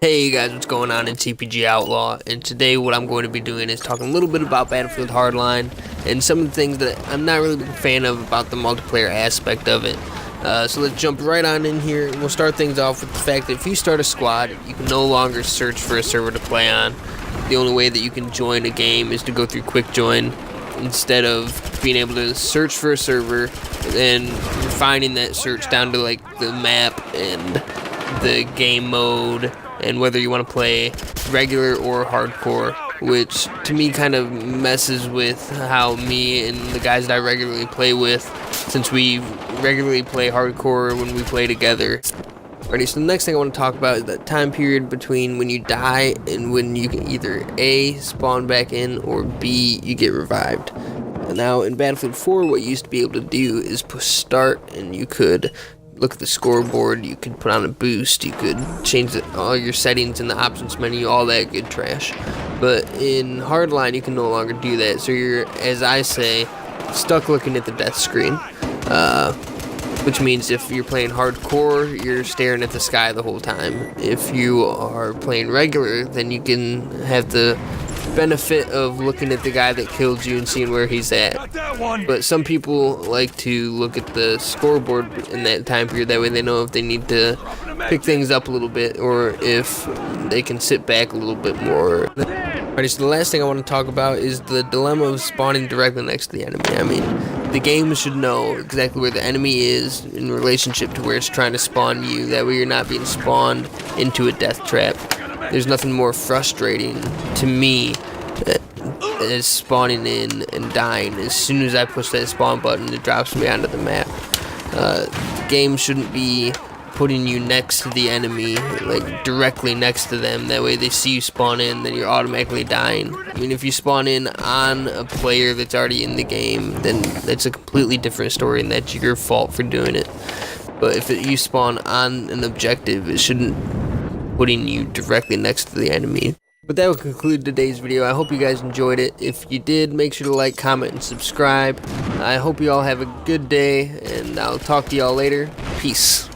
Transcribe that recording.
Hey guys, what's going on? It's EPG Outlaw, and today what I'm going to be doing is talking a little bit about Battlefield Hardline and some of the things that I'm not really a big fan of about the multiplayer aspect of it. So let's jump right on in here, and we'll start things off with the fact that if you start a squad, you can no longer search for a server to play on. The only way that you can join a game is to go through quick join instead of being able to search for a server and refining that search down to like the map and the game mode and whether you want to play regular or hardcore, which to me kind of messes with how me and the guys that I regularly play with, since we regularly play hardcore when we play together. Alrighty, so the next thing I want to talk about is that time period between when you die and when you can either A, spawn back in, or B, you get revived. Now in Battlefield 4, what you used to be able to do is push start, and you could look at the scoreboard, you could put on a boost, you could change all your settings in the options menu, all that good trash. But in Hardline, you can no longer do that, so you're, as I say, stuck looking at the death screen. Which means if you're playing hardcore, you're staring at the sky the whole time. If you are playing regular, then you can have the benefit of looking at the guy that killed you and seeing where he's at. But some people like to look at the scoreboard in that time period, that way they know if they need to pick things up a little bit or if they can sit back a little bit more. Alright, so the last thing I want to talk about is the dilemma of spawning directly next to the enemy. I mean, the game should know exactly where the enemy is in relationship to where it's trying to spawn you, that way you're not being spawned into a death trap. There's nothing more frustrating to me as spawning in and dying. As soon as I push that spawn button, it drops me onto the map. The game shouldn't be putting you next to the enemy, like directly next to them. That way they see you spawn in, then you're automatically dying. I mean, if you spawn in on a player that's already in the game, then that's a completely different story, and that's your fault for doing it. But if you spawn on an objective, it shouldn't putting you directly next to the enemy. But that will conclude today's video. I hope you guys enjoyed it. If you did, make sure to like, comment, and subscribe. I hope you all have a good day, and I'll talk to y'all later. Peace.